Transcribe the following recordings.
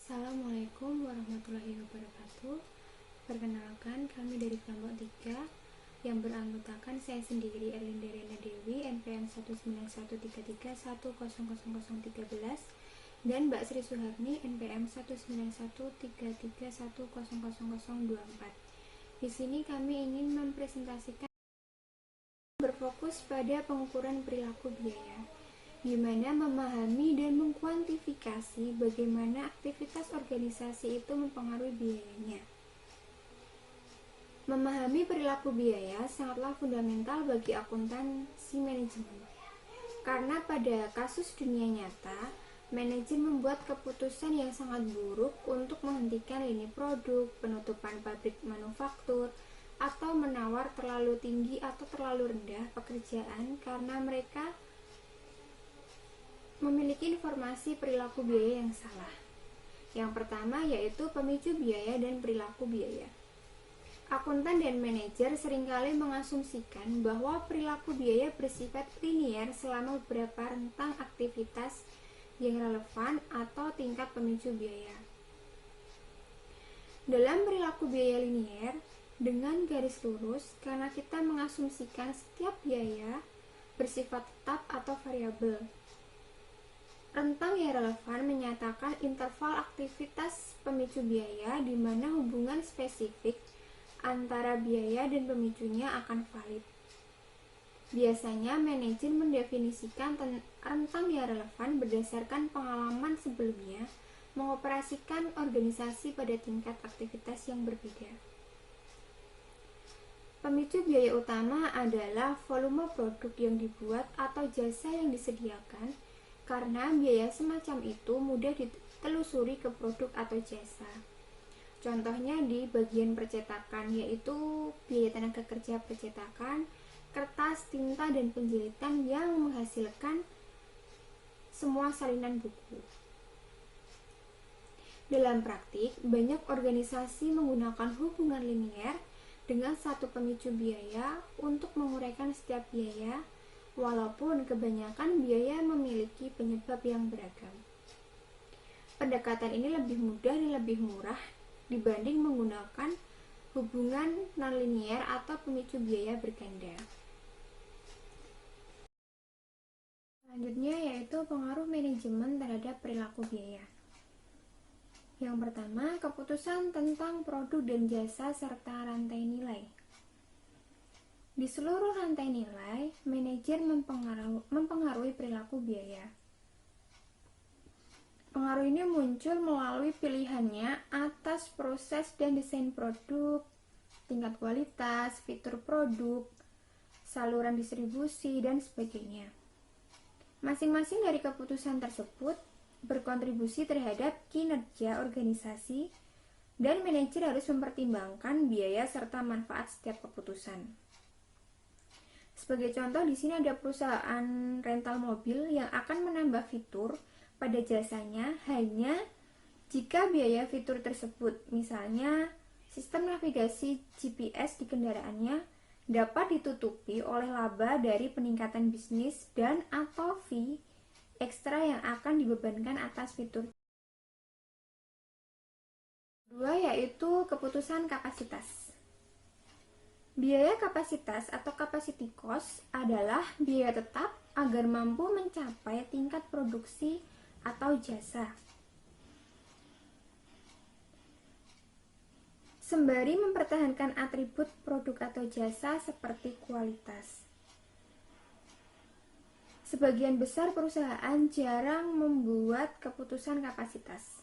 Assalamualaikum warahmatullahi wabarakatuh. Perkenalkan, kami dari kelompok 3 yang beranggotakan saya sendiri, Erlinda Rena Dewi, NPM 19133100013, dan Mbak Sri Suharni, NPM 19133100024. Di sini kami ingin mempresentasikan berfokus pada pengukuran perilaku biaya, di mana memahami dan mengkuantifikasi bagaimana aktivitas organisasi itu mempengaruhi biayanya. Memahami perilaku biaya sangatlah fundamental bagi akuntansi manajemen, karena pada kasus dunia nyata, manajer membuat keputusan yang sangat buruk untuk menghentikan lini produk, penutupan pabrik manufaktur, atau menawar terlalu tinggi atau terlalu rendah pekerjaan karena mereka memiliki informasi perilaku biaya yang salah. Yang pertama yaitu pemicu biaya dan perilaku biaya. Akuntan dan manajer seringkali mengasumsikan bahwa perilaku biaya bersifat linier selama beberapa rentang aktivitas yang relevan atau tingkat pemicu biaya. Dalam perilaku biaya linier, dengan garis lurus, karena kita mengasumsikan setiap biaya bersifat tetap atau variabel. Rentang yang relevan menyatakan interval aktivitas pemicu biaya di mana hubungan spesifik antara biaya dan pemicunya akan valid. Biasanya manajer mendefinisikan rentang yang relevan berdasarkan pengalaman sebelumnya mengoperasikan organisasi pada tingkat aktivitas yang berbeda. Pemicu biaya utama adalah volume produk yang dibuat atau jasa yang disediakan, karena biaya semacam itu mudah ditelusuri ke produk atau jasa. Contohnya di bagian percetakan, yaitu biaya tenaga kerja percetakan, kertas, tinta, dan penjilitan yang menghasilkan semua salinan buku. Dalam praktik, banyak organisasi menggunakan hubungan linier dengan satu pemicu biaya untuk menguraikan setiap biaya, walaupun kebanyakan biaya memiliki penyebab yang beragam. Pendekatan ini lebih mudah dan lebih murah dibanding menggunakan hubungan nonlinier atau pemicu biaya berganda. Selanjutnya yaitu pengaruh manajemen terhadap perilaku biaya. Yang pertama, keputusan tentang produk dan jasa serta rantai nilai. Di seluruh rantai nilai, manajer mempengaruhi perilaku biaya. Pengaruh ini muncul melalui pilihannya atas proses dan desain produk, tingkat kualitas, fitur produk, saluran distribusi, dan sebagainya. Masing-masing dari keputusan tersebut berkontribusi terhadap kinerja organisasi, dan manajer harus mempertimbangkan biaya serta manfaat setiap keputusan. Sebagai contoh, di sini ada perusahaan rental mobil yang akan menambah fitur pada jasanya hanya jika biaya fitur tersebut, misalnya sistem navigasi GPS di kendaraannya, dapat ditutupi oleh laba dari peningkatan bisnis dan atau fee ekstra yang akan dibebankan atas fitur. Kedua yaitu keputusan kapasitas. Biaya kapasitas atau capacity cost adalah biaya tetap agar mampu mencapai tingkat produksi atau jasa, sembari mempertahankan atribut produk atau jasa seperti kualitas. Sebagian besar perusahaan jarang membuat keputusan kapasitas.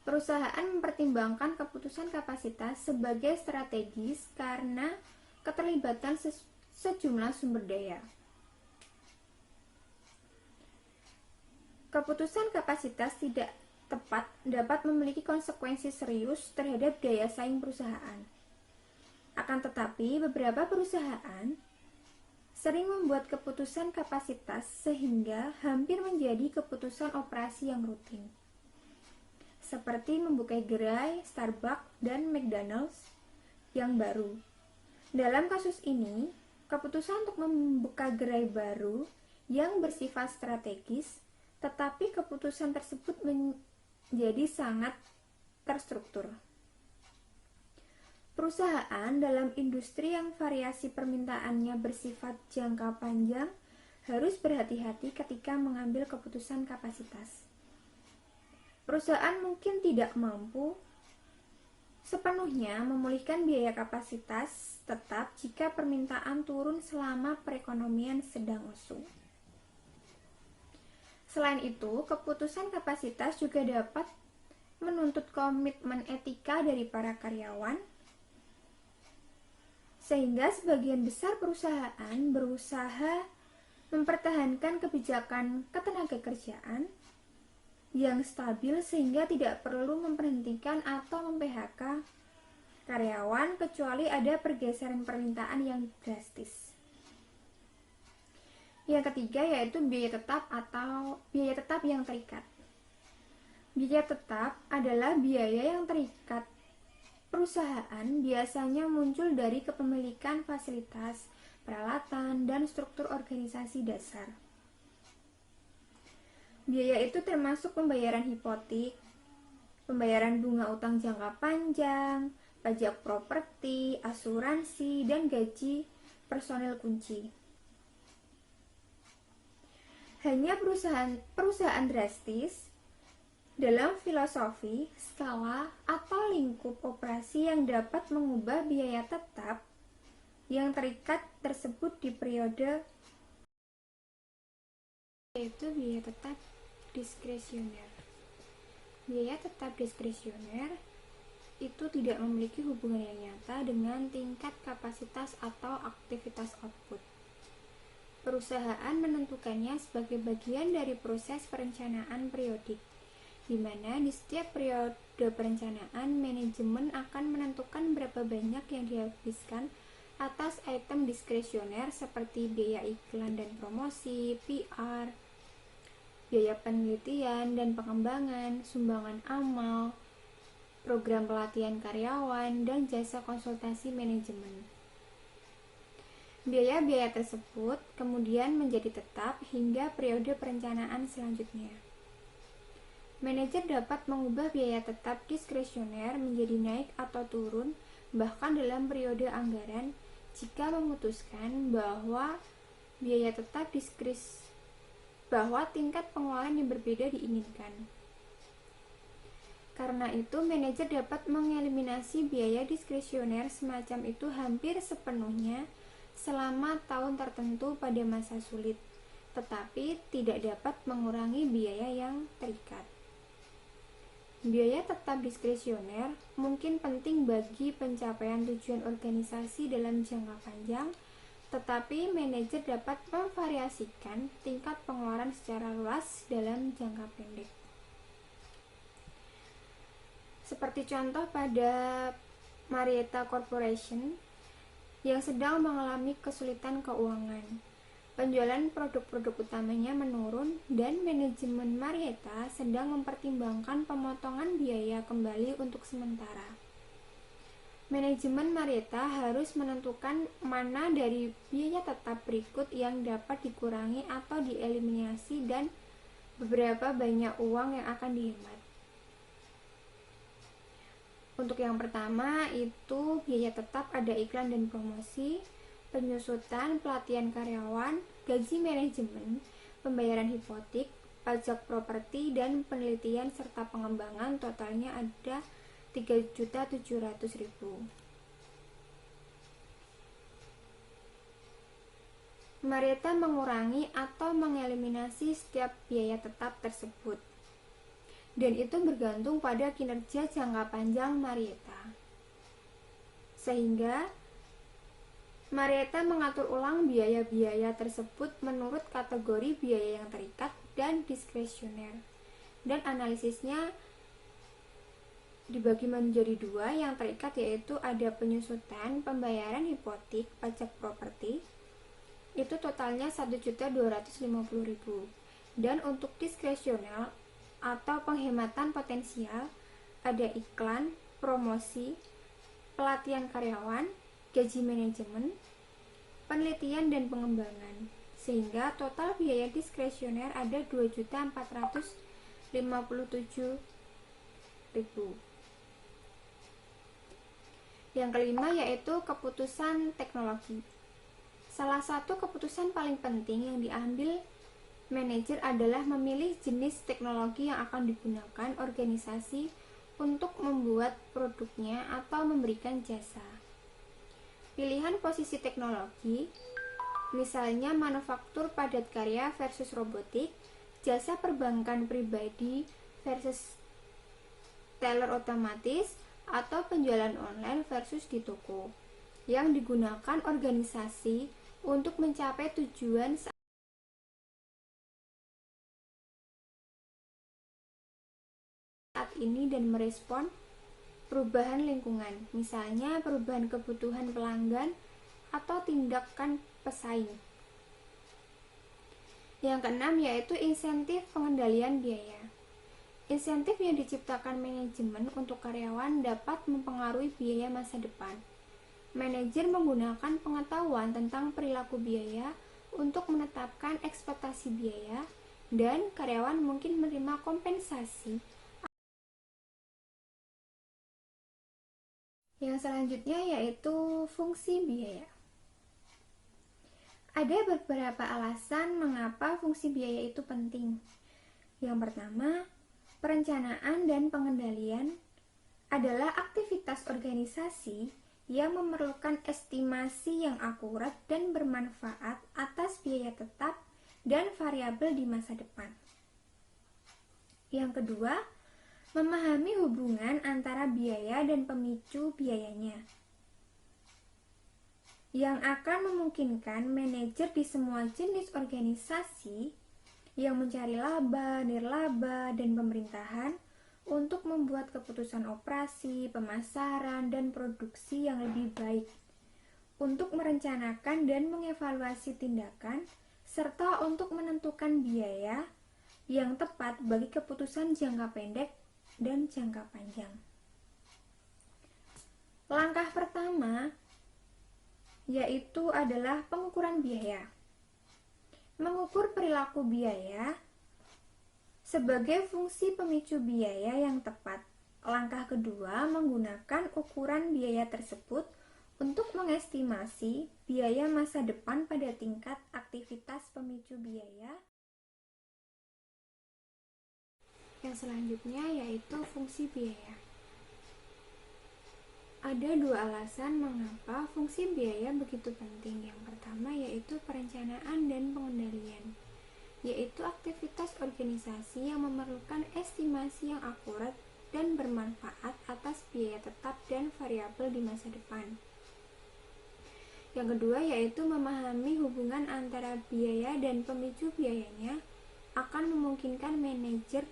Perusahaan mempertimbangkan keputusan kapasitas sebagai strategis karena keterlibatan sejumlah sumber daya. Keputusan kapasitas tidak tepat dapat memiliki konsekuensi serius terhadap daya saing perusahaan. Akan tetapi, beberapa perusahaan sering membuat keputusan kapasitas sehingga hampir menjadi keputusan operasi yang rutin, seperti membuka gerai Starbucks dan McDonald's yang baru. Dalam kasus ini, keputusan untuk membuka gerai baru yang bersifat strategis, tetapi keputusan tersebut jadi sangat terstruktur. Perusahaan dalam industri yang variasi permintaannya bersifat jangka panjang harus berhati-hati ketika mengambil keputusan kapasitas. Perusahaan mungkin tidak mampu sepenuhnya memulihkan biaya kapasitas tetap jika permintaan turun selama perekonomian sedang lesu. Selain itu, keputusan kapasitas juga dapat menuntut komitmen etika dari para karyawan, sehingga sebagian besar perusahaan berusaha mempertahankan kebijakan ketenagakerjaan yang stabil sehingga tidak perlu memberhentikan atau mem-PHK karyawan kecuali ada pergeseran permintaan yang drastis. Yang ketiga yaitu biaya tetap atau biaya tetap yang terikat. Biaya tetap adalah biaya yang terikat perusahaan, biasanya muncul dari kepemilikan fasilitas, peralatan, dan struktur organisasi dasar. Biaya itu termasuk pembayaran hipotek, pembayaran bunga utang jangka panjang, pajak properti, asuransi, dan gaji personel kunci. Hanya perusahaan drastis dalam filosofi, skala, atau lingkup operasi yang dapat mengubah biaya tetap yang terikat tersebut di periode, yaitu biaya tetap diskresioner. Biaya tetap diskresioner itu tidak memiliki hubungan yang nyata dengan tingkat kapasitas atau aktivitas output. Perusahaan menentukannya sebagai bagian dari proses perencanaan periodik, di mana di setiap periode perencanaan, manajemen akan menentukan berapa banyak yang dihabiskan atas item diskresioner seperti biaya iklan dan promosi, PR, biaya penelitian dan pengembangan, sumbangan amal, program pelatihan karyawan, dan jasa konsultasi manajemen. Biaya-biaya tersebut kemudian menjadi tetap hingga periode perencanaan selanjutnya. Manajer dapat mengubah biaya tetap diskresioner menjadi naik atau turun bahkan dalam periode anggaran jika memutuskan bahwa biaya tetap bahwa tingkat pengeluaran yang berbeda diinginkan. Karena itu, manajer dapat mengeliminasi biaya diskresioner semacam itu hampir sepenuhnya selama tahun tertentu pada masa sulit, tetapi tidak dapat mengurangi biaya yang terikat. Biaya tetap diskresioner mungkin penting bagi pencapaian tujuan organisasi dalam jangka panjang, tetapi manajer dapat memvariasikan tingkat pengeluaran secara luas dalam jangka pendek. Seperti contoh pada Marietta Corporation yang sedang mengalami kesulitan keuangan. Penjualan produk-produk utamanya menurun dan manajemen Marietta sedang mempertimbangkan pemotongan biaya kembali untuk sementara. Manajemen Marietta harus menentukan mana dari biaya tetap berikut yang dapat dikurangi atau dieliminasi dan beberapa banyak uang yang akan dihemat. Untuk yang pertama itu biaya tetap ada iklan dan promosi, penyusutan, pelatihan karyawan, gaji manajemen, pembayaran hipotek, pajak properti, dan penelitian serta pengembangan. Totalnya ada 3.700.000. Marietta mengurangi atau mengeliminasi setiap biaya tetap tersebut, dan itu bergantung pada kinerja jangka panjang Marietta. Sehingga Marietta mengatur ulang biaya-biaya tersebut menurut kategori biaya yang terikat dan diskresioner, dan analisisnya dibagi menjadi dua. Yang terikat yaitu ada penyusutan, pembayaran hipotek, pajak properti, itu totalnya 1.250.000, dan untuk diskresional atau penghematan potensial ada iklan, promosi, pelatihan karyawan, gaji manajemen, penelitian dan pengembangan, sehingga total biaya diskresioner ada 2.457.000 Yang kelima yaitu keputusan teknologi. Salah satu keputusan paling penting yang diambil manajer adalah memilih jenis teknologi yang akan digunakan organisasi untuk membuat produknya atau memberikan jasa. Pilihan posisi teknologi, misalnya manufaktur padat karya versus robotik, jasa perbankan pribadi versus teller otomatis, atau penjualan online versus di toko, yang digunakan organisasi untuk mencapai tujuan saat ini dan merespon perubahan lingkungan, misalnya perubahan kebutuhan pelanggan atau tindakan pesaing. Yang keenam yaitu insentif pengendalian biaya. Insentif yang diciptakan manajemen untuk karyawan dapat mempengaruhi biaya masa depan. Manajer menggunakan pengetahuan tentang perilaku biaya untuk menetapkan ekspektasi biaya, dan karyawan mungkin menerima kompensasi. Yang selanjutnya yaitu fungsi biaya. Ada beberapa alasan mengapa fungsi biaya itu penting. Yang pertama, perencanaan dan pengendalian adalah aktivitas organisasi yang memerlukan estimasi yang akurat dan bermanfaat atas biaya tetap dan variabel di masa depan. Yang kedua, memahami hubungan antara biaya dan pemicu biayanya, yang akan memungkinkan manajer di semua jenis organisasi yang mencari laba, nirlaba, dan pemerintahan untuk membuat keputusan operasi, pemasaran, dan produksi yang lebih baik, untuk merencanakan dan mengevaluasi tindakan, serta untuk menentukan biaya yang tepat bagi keputusan jangka pendek dan jangka panjang. Langkah pertama yaitu adalah pengukuran biaya. Mengukur perilaku biaya sebagai fungsi pemicu biaya yang tepat. Langkah kedua, menggunakan ukuran biaya tersebut untuk mengestimasi biaya masa depan pada tingkat aktivitas pemicu biaya. Yang selanjutnya yaitu fungsi biaya. Ada dua alasan mengapa fungsi biaya begitu penting. Yang pertama yaitu perencanaan dan pengendalian, yaitu aktivitas organisasi yang memerlukan estimasi yang akurat dan bermanfaat atas biaya tetap dan variabel di masa depan. Yang kedua yaitu memahami hubungan antara biaya dan pemicu biayanya akan memungkinkan manajer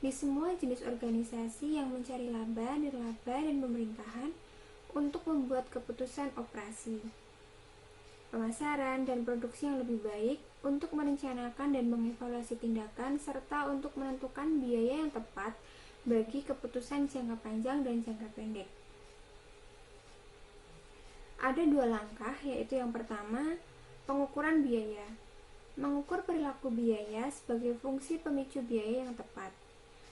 di semua jenis organisasi yang mencari laba, nirlaba, dan pemerintahan untuk membuat keputusan operasi, pemasaran, dan produksi yang lebih baik, untuk merencanakan dan mengevaluasi tindakan, serta untuk menentukan biaya yang tepat bagi keputusan jangka panjang dan jangka pendek. Ada dua langkah, yaitu yang pertama, pengukuran biaya. Mengukur perilaku biaya sebagai fungsi pemicu biaya yang tepat.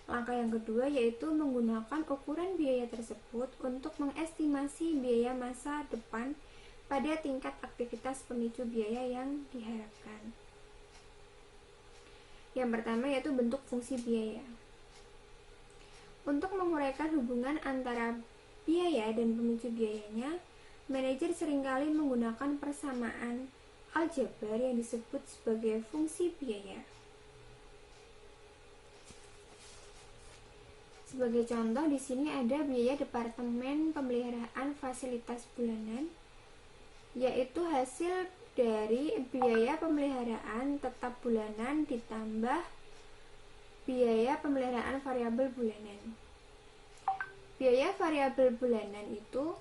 Langkah yang kedua yaitu menggunakan ukuran biaya tersebut untuk mengestimasi biaya masa depan pada tingkat aktivitas pemicu biaya yang diharapkan. Yang pertama yaitu bentuk fungsi biaya. Untuk menguraikan hubungan antara biaya dan pemicu biayanya, manajer seringkali menggunakan persamaan aljabar yang disebut sebagai fungsi biaya. Sebagai contoh, di sini ada biaya departemen pemeliharaan fasilitas bulanan, yaitu hasil dari biaya pemeliharaan tetap bulanan ditambah biaya pemeliharaan variabel bulanan. Biaya variabel bulanan itu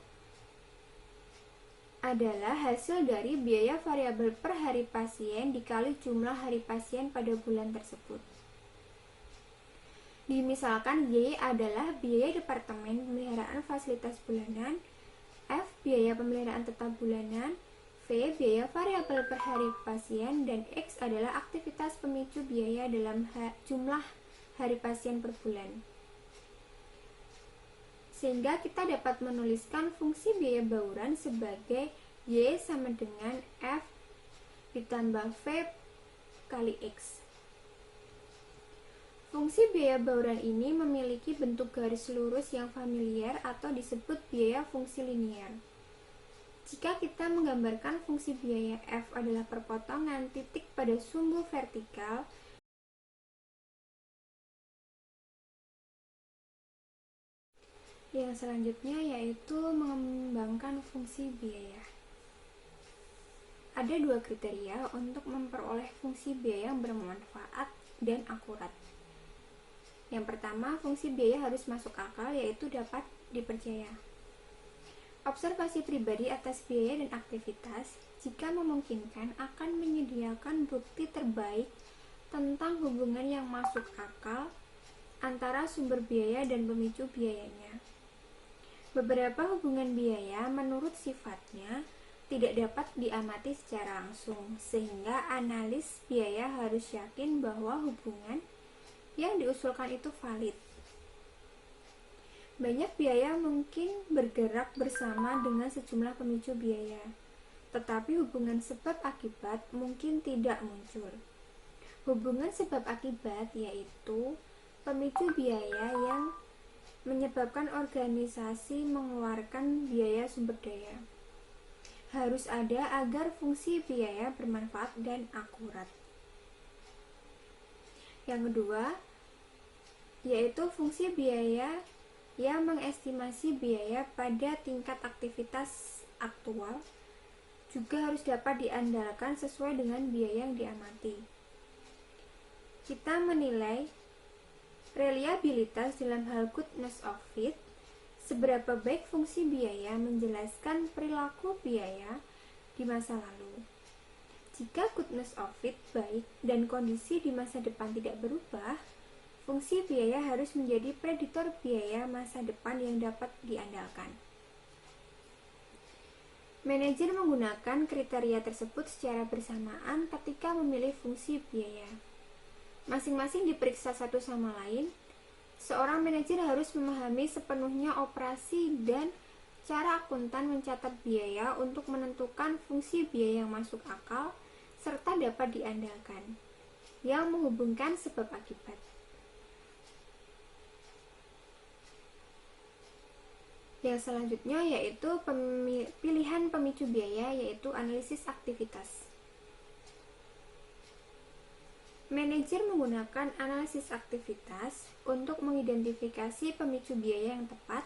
adalah hasil dari biaya variabel per hari pasien dikali jumlah hari pasien pada bulan tersebut. Misalkan Y adalah biaya departemen pemeliharaan fasilitas bulanan, F biaya pemeliharaan tetap bulanan, V biaya variabel per hari pasien, dan X adalah aktivitas pemicu biaya dalam jumlah hari pasien per bulan. sehingga kita dapat menuliskan fungsi biaya bauran sebagai Y sama dengan F ditambah V kali X. Fungsi biaya bauran ini memiliki bentuk garis lurus yang familiar atau disebut biaya fungsi linier. Jika kita menggambarkan fungsi biaya F adalah perpotongan titik pada sumbu vertikal, yang selanjutnya yaitu mengembangkan fungsi biaya. Ada dua kriteria untuk memperoleh fungsi biaya yang bermanfaat dan akurat. Yang pertama, fungsi biaya harus masuk akal, yaitu dapat dipercaya. Observasi pribadi atas biaya dan aktivitas, jika memungkinkan, akan menyediakan bukti terbaik tentang hubungan yang masuk akal antara sumber biaya dan pemicu biayanya. Beberapa hubungan biaya menurut sifatnya tidak dapat diamati secara langsung, sehingga analis biaya harus yakin bahwa hubungan yang diusulkan itu valid. Banyak biaya mungkin bergerak bersama dengan sejumlah pemicu biaya, tetapi hubungan sebab akibat mungkin tidak muncul. Hubungan sebab akibat yaitu pemicu biaya yang menyebabkan organisasi mengeluarkan biaya sumber daya. Harus ada agar fungsi biaya bermanfaat dan akurat. Yang kedua, yaitu fungsi biaya yang mengestimasi biaya pada tingkat aktivitas aktual juga harus dapat diandalkan sesuai dengan biaya yang diamati. Kita menilai reliabilitas dalam hal goodness of fit, seberapa baik fungsi biaya menjelaskan perilaku biaya di masa lalu. Jika goodness of fit baik dan kondisi di masa depan tidak berubah, fungsi biaya harus menjadi prediktor biaya masa depan yang dapat diandalkan. Manajer menggunakan kriteria tersebut secara bersamaan ketika memilih fungsi biaya. Masing-masing diperiksa satu sama lain. Seorang manajer harus memahami sepenuhnya operasi dan cara akuntan mencatat biaya untuk menentukan fungsi biaya yang masuk akal serta dapat diandalkan, yang menghubungkan sebab akibat. Yang selanjutnya yaitu pilihan pemicu biaya, yaitu analisis aktivitas. Manajer menggunakan analisis aktivitas untuk mengidentifikasi pemicu biaya yang tepat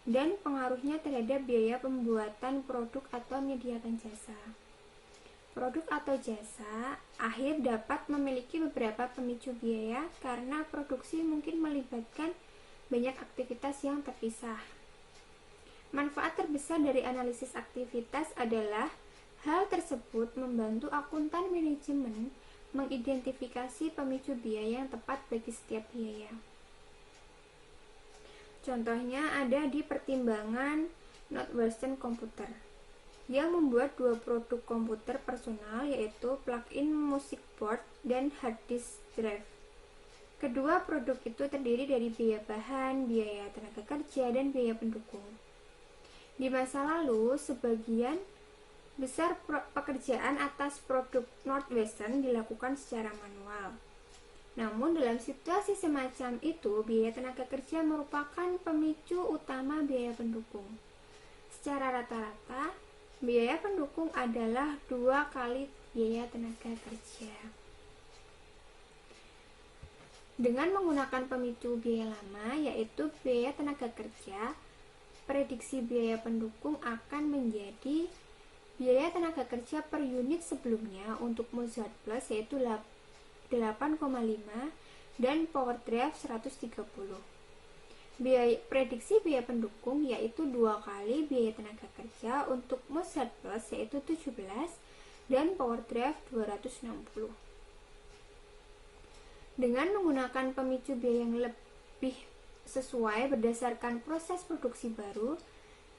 dan pengaruhnya terhadap biaya pembuatan produk atau menyediakan jasa. Produk atau jasa akhir dapat memiliki beberapa pemicu biaya karena produksi mungkin melibatkan banyak aktivitas yang terpisah. Manfaat terbesar dari analisis aktivitas adalah hal tersebut membantu akuntan manajemen mengidentifikasi pemicu biaya yang tepat bagi setiap biaya. Contohnya ada di pertimbangan Northwestern Computer yang membuat dua produk komputer personal, yaitu plug-in music board dan hard disk drive. Kedua produk itu terdiri dari biaya bahan, biaya tenaga kerja, dan biaya pendukung. Di masa lalu, sebagian besar pekerjaan atas produk Northwestern dilakukan secara manual. Namun dalam situasi semacam itu, biaya tenaga kerja merupakan pemicu utama biaya pendukung. Secara rata-rata, biaya pendukung adalah 2 kali biaya tenaga kerja. Dengan menggunakan pemicu biaya lama, yaitu biaya tenaga kerja, prediksi biaya pendukung akan menjadi biaya tenaga kerja per unit sebelumnya untuk Mozart Plus yaitu 8,5 dan Power Drive 130. Prediksi biaya pendukung yaitu 2 kali biaya tenaga kerja untuk Mozart Plus yaitu 17 dan Power Drive 260. Dengan menggunakan pemicu biaya yang lebih sesuai berdasarkan proses produksi baru,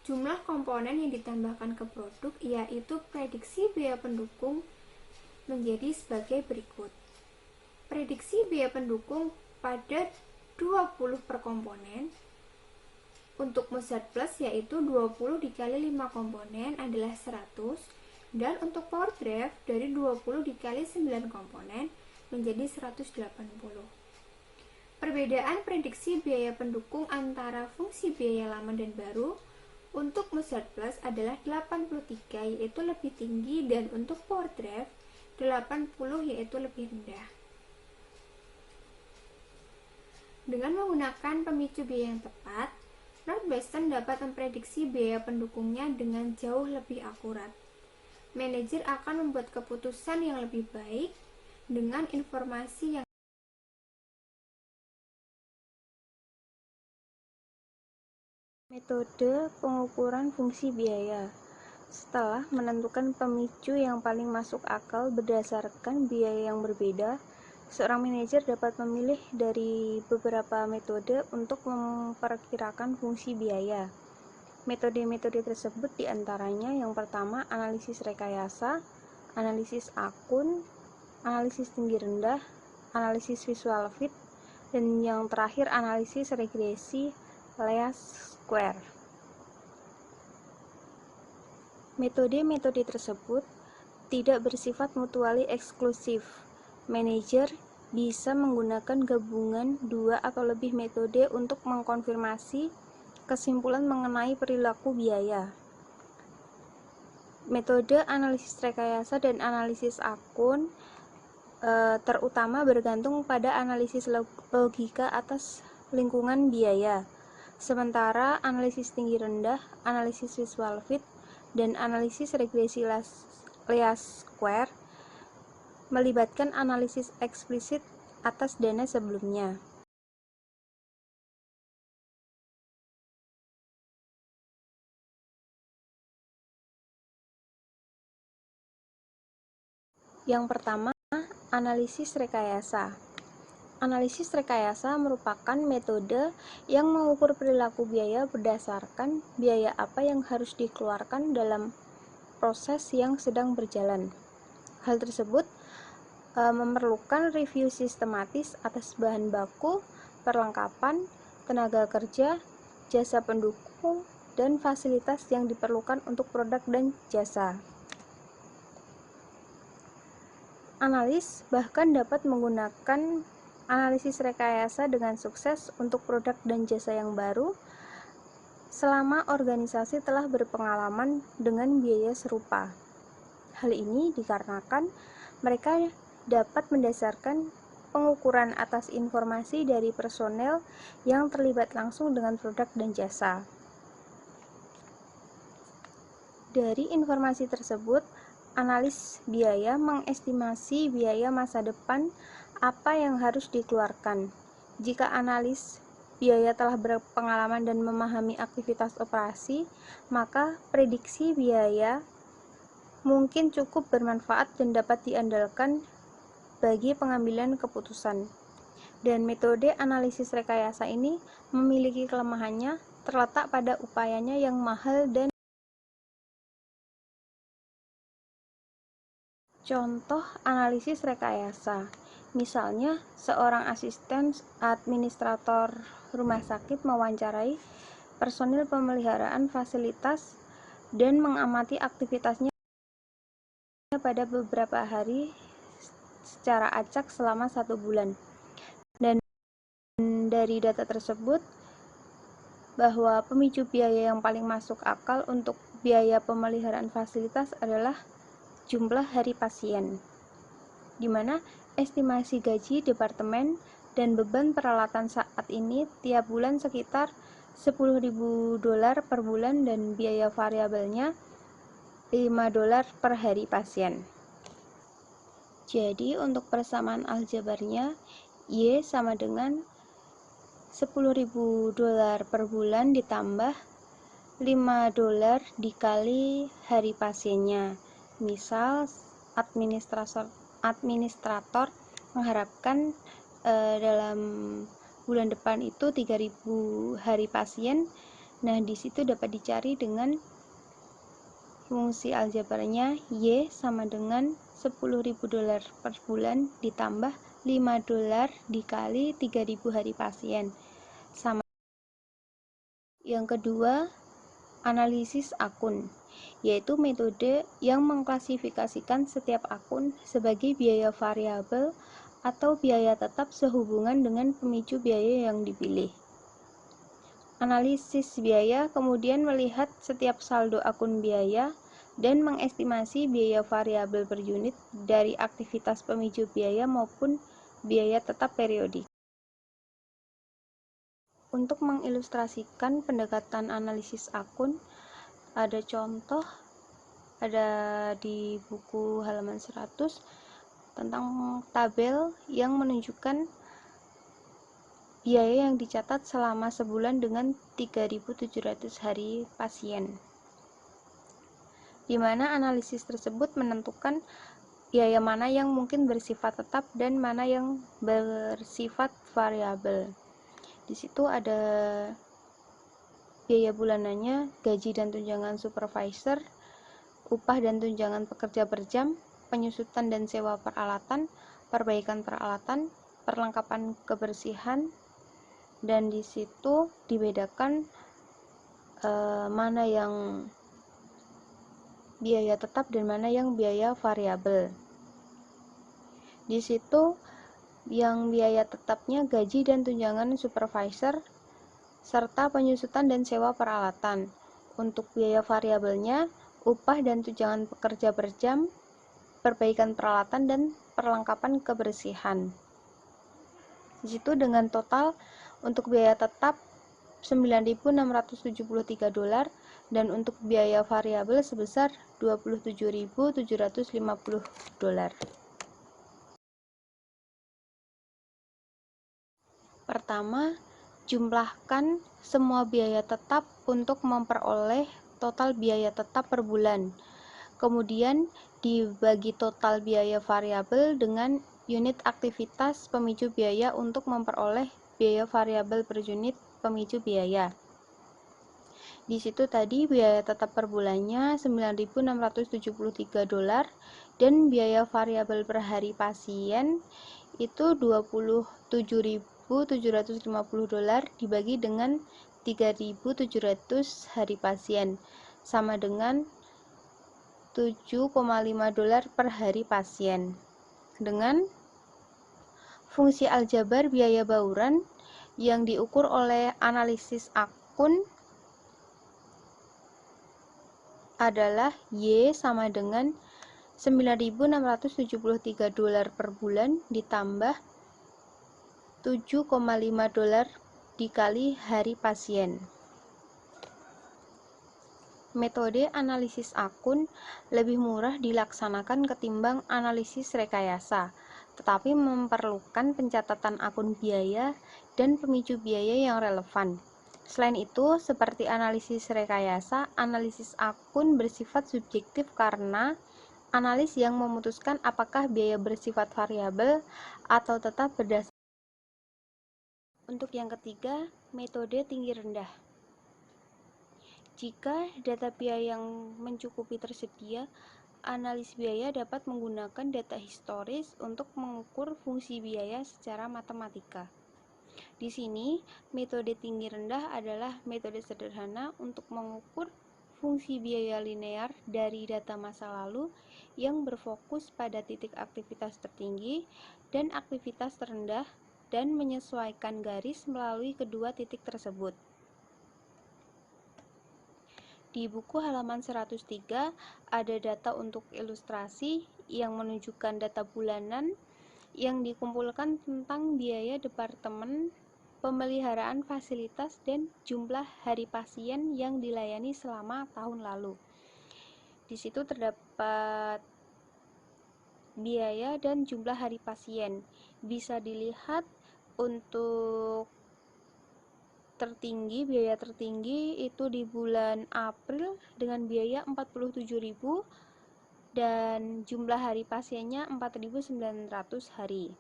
jumlah komponen yang ditambahkan ke produk yaitu prediksi biaya pendukung menjadi sebagai berikut. Prediksi biaya pendukung pada 20 per komponen Untuk Mozart Plus yaitu 20 dikali 5 komponen adalah 100, dan untuk Power Drive dari 20 dikali 9 komponen menjadi 180. Perbedaan prediksi biaya pendukung antara fungsi biaya lama dan baru untuk Mozart Plus adalah 83, yaitu lebih tinggi, dan untuk Power Drive 80, yaitu lebih rendah. Dengan menggunakan pemicu biaya yang tepat, Northwestern dapat memprediksi biaya pendukungnya dengan jauh lebih akurat. Manajer akan membuat keputusan yang lebih baik dengan informasi yang Metode pengukuran fungsi biaya. Setelah menentukan pemicu yang paling masuk akal berdasarkan biaya yang berbeda, seorang manajer dapat memilih dari beberapa metode untuk memperkirakan fungsi biaya. Metode-metode tersebut diantaranya yang pertama analisis rekayasa, analisis akun, analisis tinggi rendah, analisis visual fit, dan yang terakhir analisis regresi least square. Metode-metode tersebut tidak bersifat mutually eksklusif. Manajer bisa menggunakan gabungan dua atau lebih metode untuk mengkonfirmasi kesimpulan mengenai perilaku biaya. Metode analisis rekayasa dan analisis akun terutama bergantung pada analisis logika atas lingkungan biaya. Sementara analisis tinggi rendah, analisis visual fit, dan analisis regresi least square melibatkan analisis eksplisit atas dana sebelumnya. Yang pertama, analisis rekayasa. Analisis rekayasa merupakan metode yang mengukur perilaku biaya berdasarkan biaya apa yang harus dikeluarkan dalam proses yang sedang berjalan. Hal tersebut memerlukan review sistematis atas bahan baku, perlengkapan, tenaga kerja, jasa pendukung, dan fasilitas yang diperlukan untuk produk dan jasa. Analis bahkan dapat menggunakan analisis rekayasa dengan sukses untuk produk dan jasa yang baru selama organisasi telah berpengalaman dengan biaya serupa. Hal ini dikarenakan mereka dapat mendasarkan pengukuran atas informasi dari personel yang terlibat langsung dengan produk dan jasa. Dari informasi tersebut, analis biaya mengestimasi biaya masa depan apa yang harus dikeluarkan. Jika analis biaya telah berpengalaman dan memahami aktivitas operasi, maka prediksi biaya mungkin cukup bermanfaat dan dapat diandalkan bagi pengambilan keputusan. Dan metode analisis rekayasa ini memiliki kelemahannya terletak pada upayanya yang mahal dan contoh analisis rekayasa. Misalnya, seorang asisten administrator rumah sakit mewawancarai personil pemeliharaan fasilitas dan mengamati aktivitasnya pada beberapa hari secara acak selama 1 bulan. Dan dari data tersebut bahwa pemicu biaya yang paling masuk akal untuk biaya pemeliharaan fasilitas adalah jumlah hari pasien, di mana estimasi gaji departemen dan beban peralatan saat ini tiap bulan sekitar $10.000 per bulan dan biaya variabelnya $5 per hari pasien. Jadi untuk persamaan aljabarnya Y sama dengan $10.000 per bulan ditambah $5 dikali hari pasiennya. Misal administrator mengharapkan dalam bulan depan itu 3.000 hari pasien. Nah, di situ dapat dicari dengan fungsi aljabarnya Y sama dengan $10.000 per bulan ditambah $5 dikali 3.000 hari pasien, sama Yang kedua, analisis akun, yaitu metode yang mengklasifikasikan setiap akun sebagai biaya variabel atau biaya tetap sehubungan dengan pemicu biaya yang dipilih. Analisis biaya kemudian melihat setiap saldo akun biaya dan mengestimasi biaya variabel per unit dari aktivitas pemicu biaya maupun biaya tetap periodik. Untuk mengilustrasikan pendekatan analisis akun, ada contoh, ada di buku halaman 100 tentang tabel yang menunjukkan biaya yang dicatat selama sebulan dengan 3.700 hari pasien, di mana analisis tersebut menentukan biaya mana yang mungkin bersifat tetap dan mana yang bersifat variabel. Di situ ada biaya bulanannya, gaji dan tunjangan supervisor, upah dan tunjangan pekerja per jam, penyusutan dan sewa peralatan, perbaikan peralatan, perlengkapan kebersihan, dan di situ dibedakan mana yang biaya tetap dan mana yang biaya variabel. Di situ yang biaya tetapnya gaji dan tunjangan supervisor serta penyusutan dan sewa peralatan. Untuk biaya variabelnya upah dan tunjangan pekerja per jam, perbaikan peralatan dan perlengkapan kebersihan. Di situ dengan total untuk biaya tetap $9.673 dan untuk biaya variabel sebesar $27.750. Pertama, jumlahkan semua biaya tetap untuk memperoleh total biaya tetap per bulan. Kemudian dibagi total biaya variabel dengan unit aktivitas pemicu biaya untuk memperoleh biaya variabel per unit pemicu biaya. Di situ tadi biaya tetap per bulannya $9.673 dan biaya variabel per hari pasien itu $27.750 dibagi dengan 3.700 hari pasien, sama dengan $7,5 per hari pasien. Dengan fungsi aljabar biaya bauran yang diukur oleh analisis akun adalah Y sama dengan $9.673 per bulan ditambah $7,5 dikali hari pasien. Metode analisis akun lebih murah dilaksanakan ketimbang analisis rekayasa, tetapi memerlukan pencatatan akun biaya dan pemicu biaya yang relevan. Selain itu, seperti analisis rekayasa, analisis akun bersifat subjektif karena analis yang memutuskan apakah biaya bersifat variabel atau tetap berdasarkan. Untuk yang ketiga, metode tinggi rendah. Jika data biaya yang mencukupi tersedia, analis biaya dapat menggunakan data historis untuk mengukur fungsi biaya secara matematika. Di sini, metode tinggi rendah adalah metode sederhana untuk mengukur fungsi biaya linear dari data masa lalu yang berfokus pada titik aktivitas tertinggi dan aktivitas terendah dan menyesuaikan garis melalui kedua titik tersebut. Di buku halaman 103 ada data untuk ilustrasi yang menunjukkan data bulanan yang dikumpulkan tentang biaya departemen pemeliharaan fasilitas dan jumlah hari pasien yang dilayani selama tahun lalu. Di situ terdapat biaya dan jumlah hari pasien. Bisa dilihat untuk biaya tertinggi itu di bulan April dengan biaya 47.000 dan jumlah hari pasiennya 4.900 hari.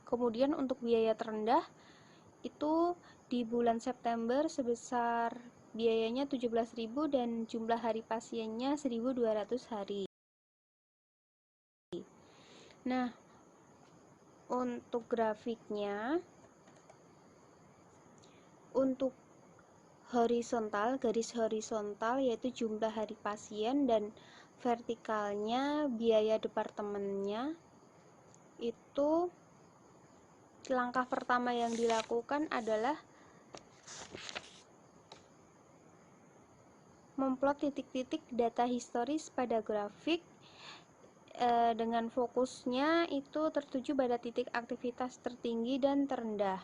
Kemudian untuk biaya terendah itu di bulan September sebesar biayanya 17.000 dan jumlah hari pasiennya 1.200 hari. Nah, untuk grafiknya, untuk horizontal, garis horizontal yaitu jumlah hari pasien, dan vertikalnya biaya departemennya. Itu langkah pertama yang dilakukan adalah memplot titik-titik data historis pada grafik dengan fokusnya itu tertuju pada titik aktivitas tertinggi dan terendah.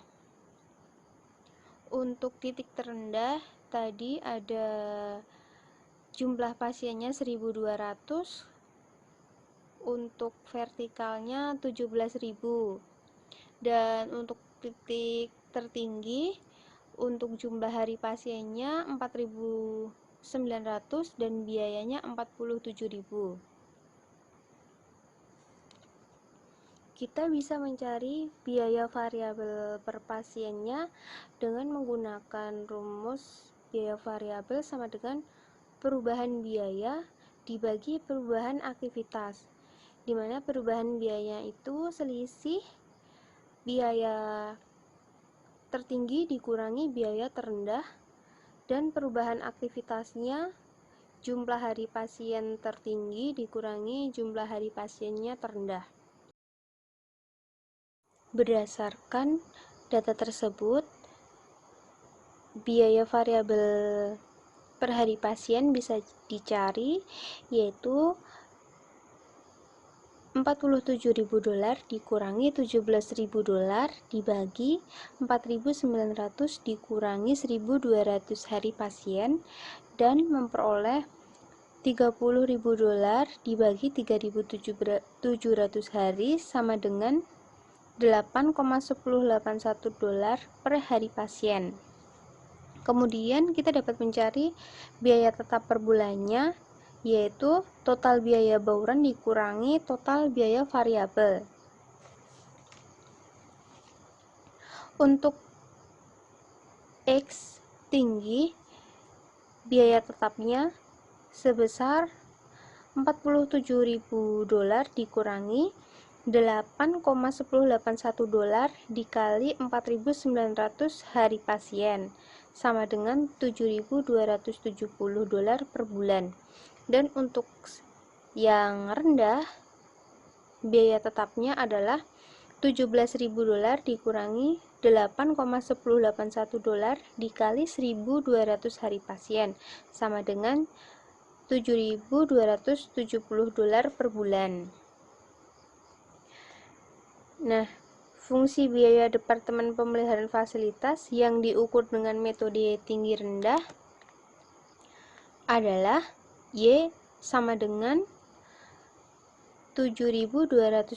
Untuk titik terendah tadi ada jumlah pasiennya 1.200, untuk vertikalnya 17.000, dan untuk titik tertinggi untuk jumlah hari pasiennya 4.900 dan biayanya 47.000. Kita bisa mencari biaya variabel per pasiennya dengan menggunakan rumus biaya variabel sama dengan perubahan biaya dibagi perubahan aktivitas, di mana perubahan biaya itu selisih biaya tertinggi dikurangi biaya terendah, dan perubahan aktivitasnya jumlah hari pasien tertinggi dikurangi jumlah hari pasiennya terendah. Berdasarkan data tersebut, biaya variabel per hari pasien bisa dicari, yaitu $47.000 dikurangi $17.000 dibagi 4.900 dikurangi 1.200 hari pasien, dan memperoleh $30.000 dibagi 3.700 hari sama dengan $8,1081 per hari pasien. Kemudian kita dapat mencari biaya tetap per bulannya, yaitu total biaya bauran dikurangi total biaya variabel. Untuk X tinggi, biaya tetapnya sebesar $47.000 dikurangi $8,1081 dikali 4.900 hari pasien sama dengan $7.270 per bulan. Dan untuk yang rendah, biaya tetapnya adalah $17.000 dikurangi $8,1081 dikali 1.200 hari pasien sama dengan $7.270 per bulan. Nah, fungsi biaya Departemen Pemeliharaan Fasilitas yang diukur dengan metode tinggi rendah adalah Y sama dengan $7.270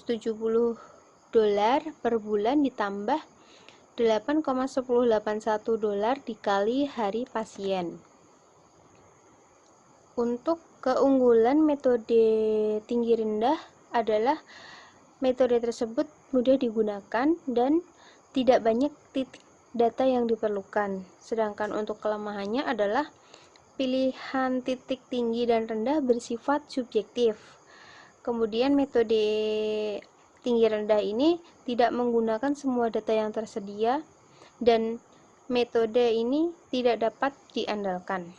per bulan ditambah $8,1081 dikali hari pasien. Untuk keunggulan metode tinggi rendah adalah metode tersebut mudah digunakan dan tidak banyak titik data yang diperlukan. Sedangkan untuk kelemahannya adalah pilihan titik tinggi dan rendah bersifat subjektif. Kemudian metode tinggi rendah ini tidak menggunakan semua data yang tersedia dan metode ini tidak dapat diandalkan.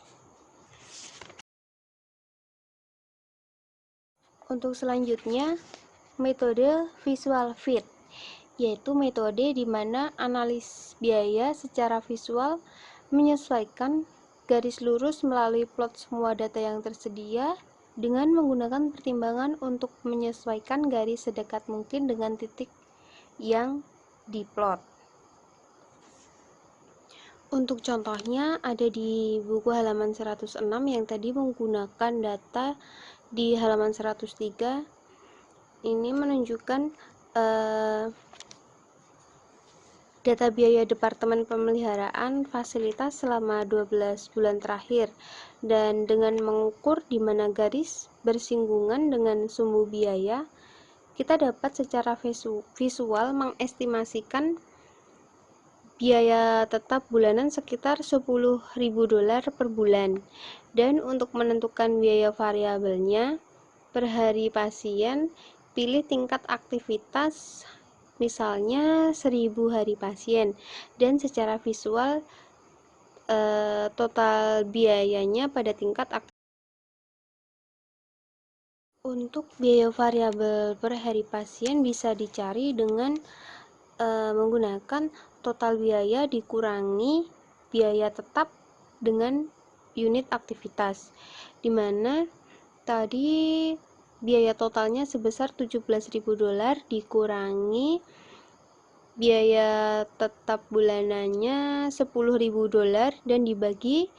Untuk selanjutnya, metode visual fit, yaitu metode di mana analis biaya secara visual menyesuaikan garis lurus melalui plot semua data yang tersedia dengan menggunakan pertimbangan untuk menyesuaikan garis sedekat mungkin dengan titik yang diplot. Untuk contohnya ada di buku halaman 106 yang tadi menggunakan data di halaman 103. Ini menunjukkan data biaya Departemen Pemeliharaan Fasilitas selama 12 bulan terakhir, dan dengan mengukur di mana garis bersinggungan dengan sumbu biaya, kita dapat secara visual mengestimasikan biaya tetap bulanan sekitar $10.000 per bulan. Dan untuk menentukan biaya variabelnya per hari pasien, pilih tingkat aktivitas, misalnya 1.000 hari pasien, dan secara visual total biayanya pada tingkat aktif. Untuk biaya variabel per hari pasien bisa dicari dengan menggunakan total biaya dikurangi biaya tetap dengan unit aktivitas, dimana tadi biaya totalnya sebesar $17.000 dikurangi biaya tetap bulanannya $10.000 dan dibagi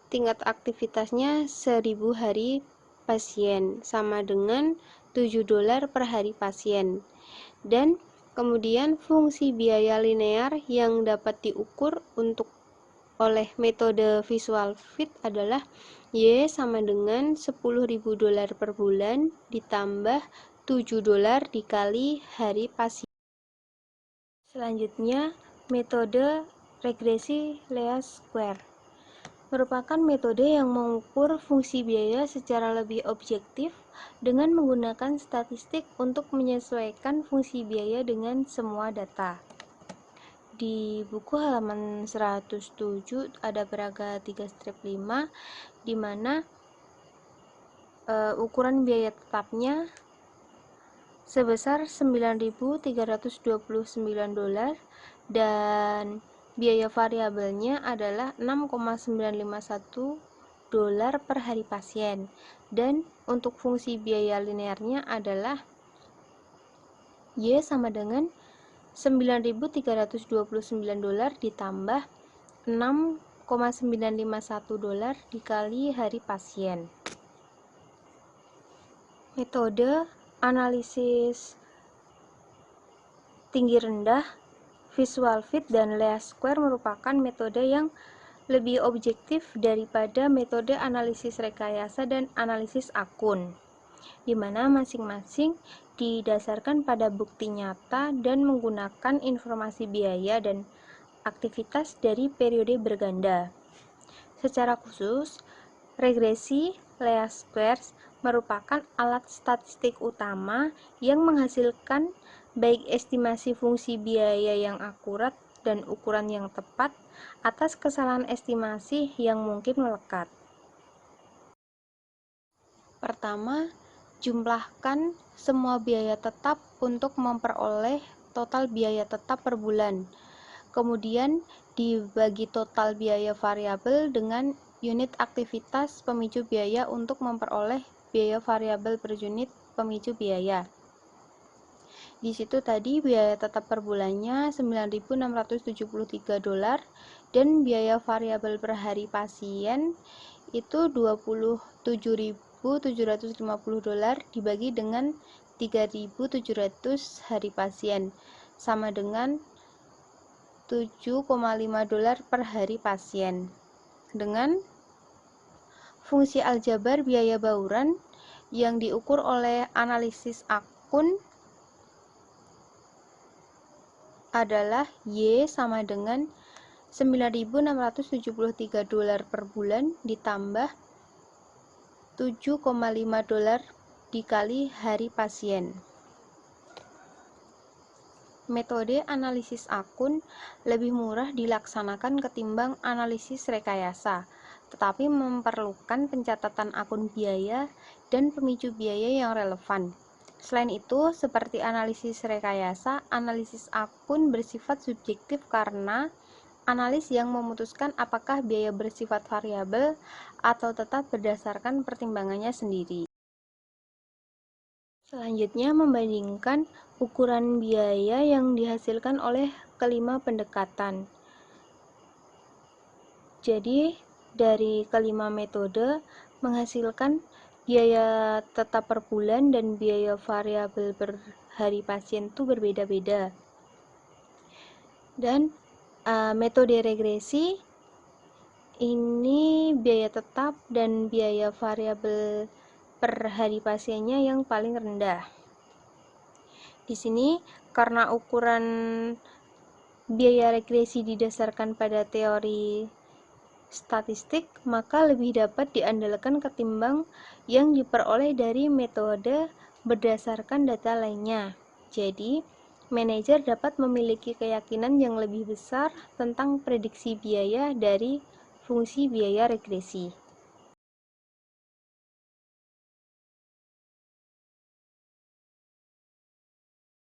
tingkat aktivitasnya 1000 hari pasien sama dengan $7 per hari pasien. Dan kemudian fungsi biaya linear yang dapat diukur oleh metode visual fit adalah Y sama dengan $10.000 per bulan ditambah $7 dikali hari pasien. Selanjutnya, metode regresi Least Square merupakan metode yang mengukur fungsi biaya secara lebih objektif dengan menggunakan statistik untuk menyesuaikan fungsi biaya dengan semua data. Di buku halaman 107 ada peraga 3-5 di mana ukuran biaya tetapnya sebesar $9.329 dan biaya variabelnya adalah $6,951 per hari pasien, dan untuk fungsi biaya linearnya adalah Y sama dengan $9.329 ditambah $6,951 dikali hari pasien. Metode analisis tinggi rendah, visual fit, dan least square merupakan metode yang lebih objektif daripada metode analisis rekayasa dan analisis akun, di mana masing-masing didasarkan pada bukti nyata dan menggunakan informasi biaya dan aktivitas dari periode berganda. Secara khusus, regresi least squares merupakan alat statistik utama yang menghasilkan baik estimasi fungsi biaya yang akurat dan ukuran yang tepat atas kesalahan estimasi yang mungkin melekat. Pertama, jumlahkan semua biaya tetap untuk memperoleh total biaya tetap per bulan. Kemudian dibagi total biaya variabel dengan unit aktivitas pemicu biaya untuk memperoleh biaya variabel per unit pemicu biaya. Di situ tadi biaya tetap per bulannya $9.673 dan biaya variabel per hari pasien itu $27.750 dibagi dengan 3.700 hari pasien sama dengan $7,5 per hari pasien. Dengan fungsi aljabar biaya bauran yang diukur oleh analisis akun adalah Y sama dengan $9.673 per bulan ditambah $7,5 dikali hari pasien. Metode analisis akun lebih murah dilaksanakan ketimbang analisis rekayasa, tetapi memerlukan pencatatan akun biaya dan pemicu biaya yang relevan. Selain itu, seperti analisis rekayasa, analisis akun bersifat subjektif karena analis yang memutuskan apakah biaya bersifat variabel atau tetap berdasarkan pertimbangannya sendiri. Selanjutnya, membandingkan ukuran biaya yang dihasilkan oleh kelima pendekatan. Jadi, dari kelima metode menghasilkan biaya tetap per bulan dan biaya variabel per hari pasien itu berbeda-beda. Dan metode regresi ini biaya tetap dan biaya variabel per hari pasiennya yang paling rendah. Di sini karena ukuran biaya regresi didasarkan pada teori statistik, maka lebih dapat diandalkan ketimbang yang diperoleh dari metode berdasarkan data lainnya. Jadi, manajer dapat memiliki keyakinan yang lebih besar tentang prediksi biaya dari fungsi biaya regresi.